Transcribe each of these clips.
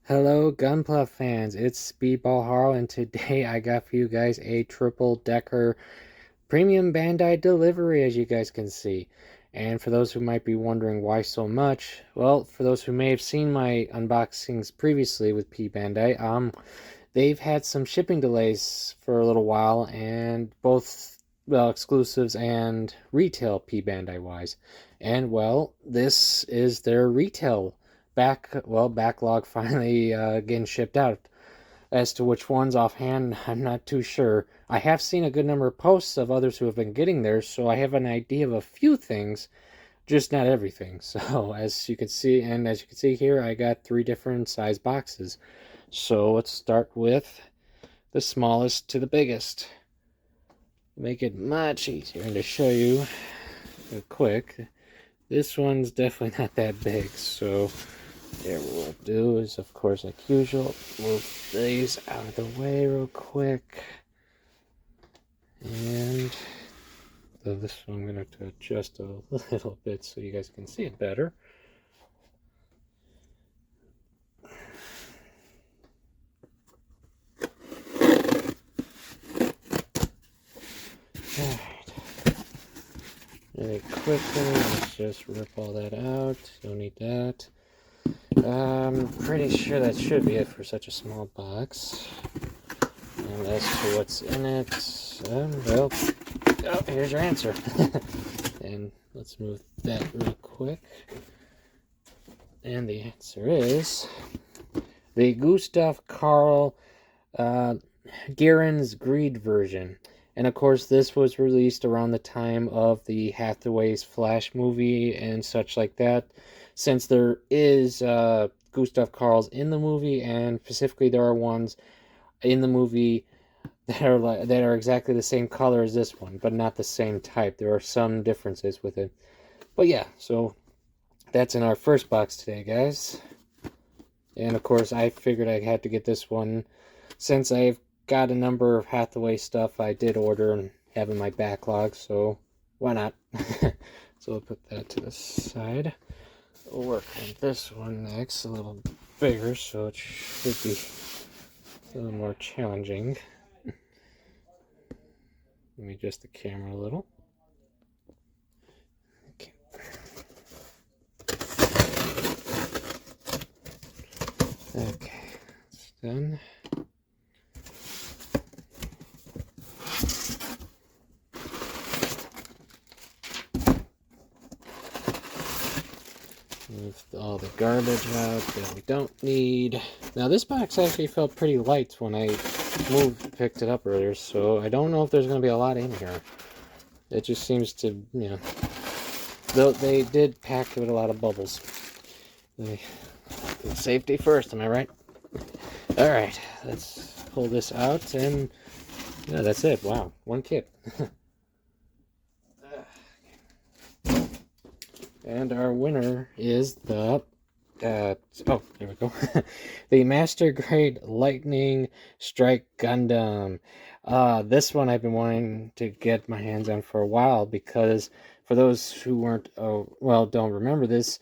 Hello Gunpla fans, it's Speedball Harl, and today I got for you guys a triple decker premium Bandai delivery, as you guys can see. And for those who might be wondering why so much, well, for those who may have seen my unboxings previously with P Bandai, they've had some shipping delays for a little while, and both, well, exclusives and retail P Bandai wise. And well, this is their retail backlog finally getting shipped out. As to which ones offhand, I'm not too sure. I have seen a good number of posts of others who have been getting theirs, so I have an idea of a few things, just not everything. So as you can see, and as you can see here, I got 3 different size boxes. So let's start with the smallest to the biggest. Make it much easier to show you quick. This one's definitely not that big, so here what we'll do is, of course, like usual, move these out of the way real quick. And so this one I'm going to have to adjust a little bit so you guys can see it better. Alright. Really quickly, let's just rip all that out. Don't need that. I'm pretty sure that should be it for such a small box. And as to what's in it, well, oh, here's your answer. And let's move that real quick. And the answer is the Gustav KARL GIHREN'S Greed version. And of course, this was released around the time of the Hathaway's Flash movie and such like that. Since there is Gustav KARL's in the movie, and specifically there are ones in the movie that are exactly the same color as this one, but not the same type. There are some differences with it. But yeah, so that's in our first box today, guys. And of course, I figured I had to get this one since I've got a number of Hathaway stuff I did order and have in my backlog, so why not? So we'll put that to the side. We'll work on this one next, a little bigger, so it should be a little more challenging. Let me adjust the camera a little. Okay. Okay, it's done. Move all the garbage out that we don't need. Now this box actually felt pretty light when I picked it up earlier, so I don't know if there's going to be a lot in here. It just seems to, you know, though they did pack it with a lot of bubbles. Safety first, am I right? Alright, let's pull this out, and yeah, that's it. Wow, one kit. And our winner is the, oh, there we go. The Master Grade Lightning Strike Gundam. This one I've been wanting to get my hands on for a while, because for those who weren't, don't remember this,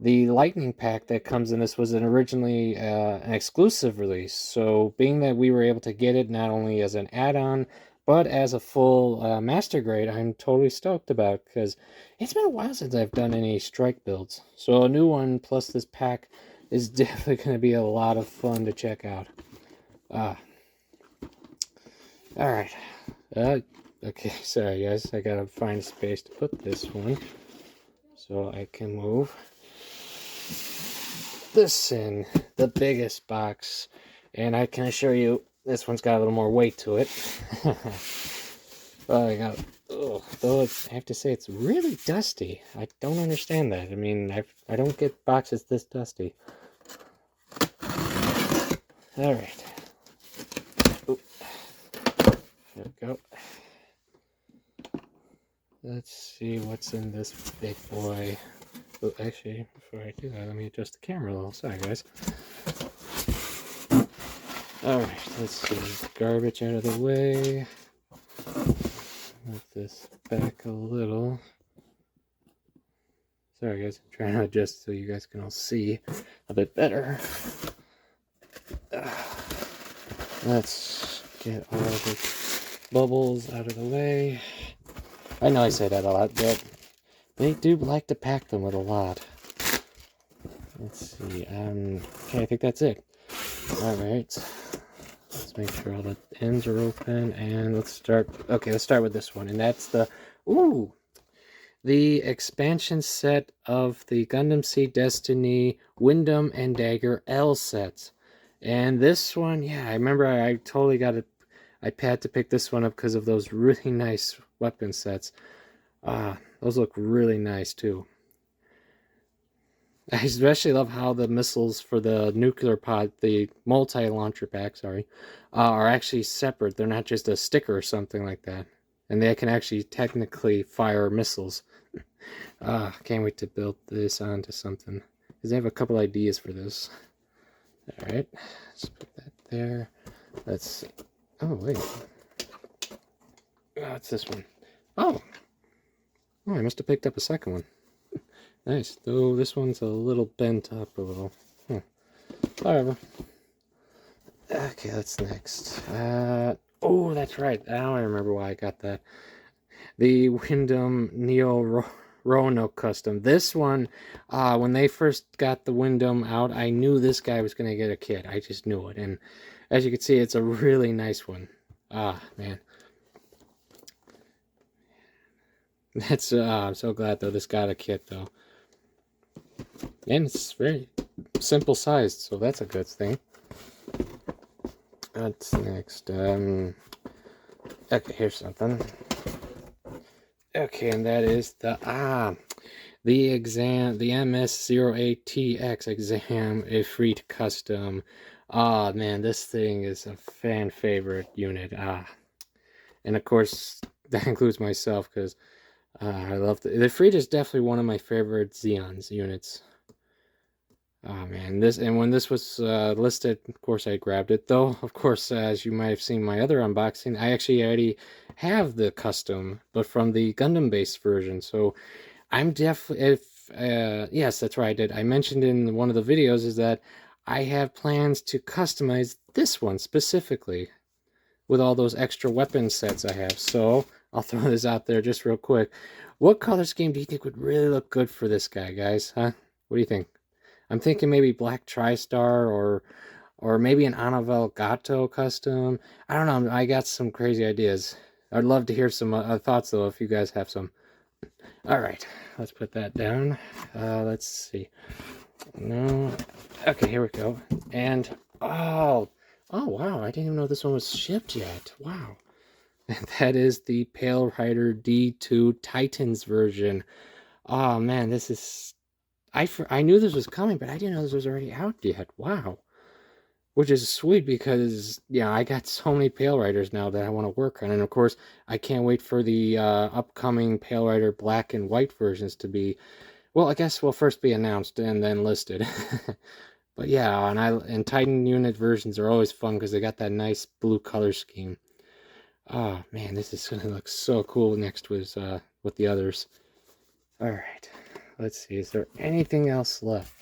the Lightning Pack that comes in this was originally an exclusive release. So being that we were able to get it not only as an add-on, but as a full Master Grade, I'm totally stoked about, because it's been a while since I've done any strike builds. So a new one plus this pack is definitely going to be a lot of fun to check out. Alright. Okay, sorry guys. I gotta find space to put this one so I can move this in the biggest box. And I can assure you, this one's got a little more weight to it. Oh, though I have to say it's really dusty. I don't understand that. I mean, I don't get boxes this dusty. All right. Oop. There we go. Let's see what's in this big boy. Oh, actually, before I do that, let me adjust the camera a little. Sorry, guys. Alright, let's see. Garbage out of the way. Move this back a little. Sorry guys, I'm trying to adjust so you guys can all see a bit better. Let's get all the bubbles out of the way. I know I say that a lot, but they do like to pack them with a lot. Let's see. Okay, I think that's it. All right. Let's make sure all the ends are open, and let's start. Okay, let's start with this one, and that's the the expansion set of the Gundam Seed Destiny WINDAM and DAGGER L sets. And this one, yeah, I remember I totally got it. I had to pick this one up because of those really nice weapon sets. Those look really nice too. I especially love how the missiles for the nuclear pod, the multi-launcher pack, sorry, are actually separate. They're not just a sticker or something like that. And they can actually technically fire missiles. Can't wait to build this onto something. Because I have a couple ideas for this. Alright, let's put that there. Let's see. Oh, wait. What's this one? Oh, I must have picked up a second one. Nice, though this one's a little bent up a little. Whatever. Okay, that's next. Oh, that's right. Now I remember why I got that. The WINDAM Neo Roanoke custom. This one, when they first got the WINDAM out, I knew this guy was going to get a kit. I just knew it. And as you can see, it's a really nice one. Man. That's, I'm so glad, though, this got a kit, though. And it's very simple sized, so that's a good thing. What's next? Okay, here's something. Okay, and that is the MS-08TX exam EFREET custom. Man, this thing is a fan favorite unit. And of course that includes myself because I love the EFREET is definitely one of my favorite Xeons units. Oh man, when this was listed, of course I grabbed it. Though, of course, as you might have seen my other unboxing, I actually already have the custom, but from the Gundam-based version. So I'm definitely, yes, that's right. I mentioned in one of the videos is that I have plans to customize this one specifically with all those extra weapon sets I have. So I'll throw this out there just real quick. What color scheme do you think would really look good for this guy, guys? Huh? What do you think? I'm thinking maybe Black TriStar or maybe an Anavel Gato custom. I don't know. I got some crazy ideas. I'd love to hear some thoughts, though, if you guys have some. All right. Let's put that down. Let's see. No. Okay, here we go. And, oh, wow. I didn't even know this one was shipped yet. Wow. That is the Pale Rider D2 Titans version. Oh, man, this is... I knew this was coming, but I didn't know this was already out yet. Wow. Which is sweet because, yeah, I got so many Pale Riders now that I want to work on. And, of course, I can't wait for the upcoming Pale Rider black and white versions to be, well, I guess will first be announced and then listed. But, yeah, and Titan unit versions are always fun because they got that nice blue color scheme. Oh, man, this is going to look so cool next with the others. All right. Let's see, is there anything else left?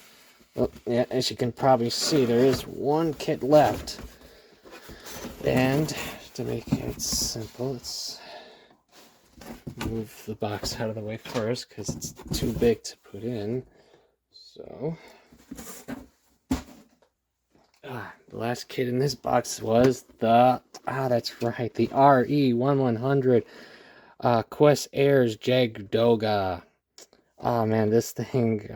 Well, yeah, as you can probably see, there is one kit left. And to make it simple, let's move the box out of the way first because it's too big to put in. So, the last kit in this box was the, that's right, the RE1100 QUESS Airs JAGD DOGA. Oh man, this thing,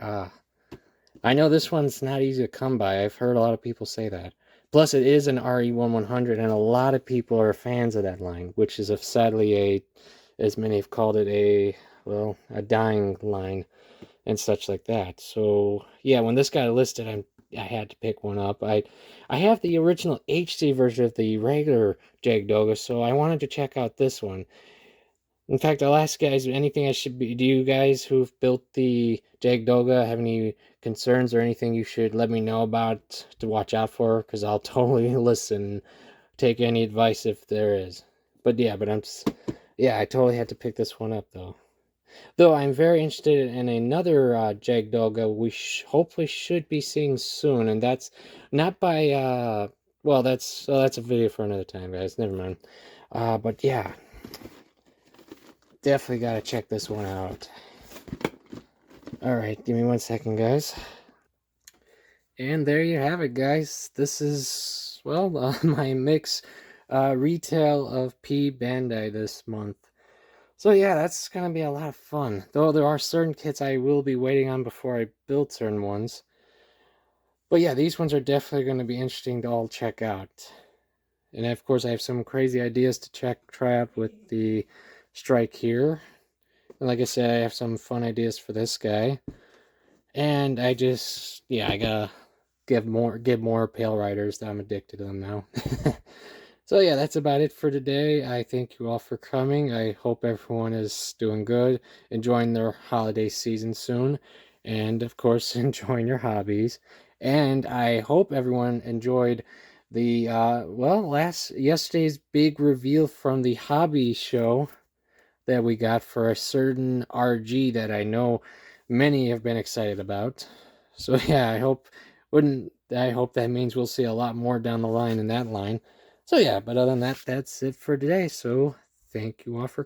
I know this one's not easy to come by. I've heard a lot of people say that. Plus, it is an RE1100, and a lot of people are fans of that line, which is sadly as many have called it, a dying line and such like that. So, yeah, when this got listed, I had to pick one up. I have the original HD version of the regular JAGD DOGA, so I wanted to check out this one. In fact, I'll ask guys anything I should be. Do you guys who've built the JAGD DOGA have any concerns or anything you should let me know about to watch out for? Because I'll totally listen, take any advice if there is. But yeah, I totally had to pick this one up though. Though I'm very interested in another JAGD DOGA we hopefully should be seeing soon, and that's not by Well, that's a video for another time, guys. Never mind. But yeah, definitely gotta check this one out. All right, give me 1 second, guys. And there you have it, guys. This is, well, my mix retail of P Bandai this month. So yeah, that's gonna be a lot of fun. Though there are certain kits I will be waiting on before I build certain ones. But yeah, these ones are definitely going to be interesting to all check out. And of course, I have some crazy ideas to try out with the strike here. And like I said, I have some fun ideas for this guy. And I just, yeah, I gotta give more Pale Riders. I'm addicted to them now. So yeah, that's about it for today. I thank you all for coming. I hope everyone is doing good, enjoying their holiday season soon, and of course enjoying your hobbies. And I hope everyone enjoyed the yesterday's big reveal from the hobby show that we got for a certain RG that I know many have been excited about. So yeah, I hope that means we'll see a lot more down the line in that line. So yeah, but other than that, that's it for today. So thank you all for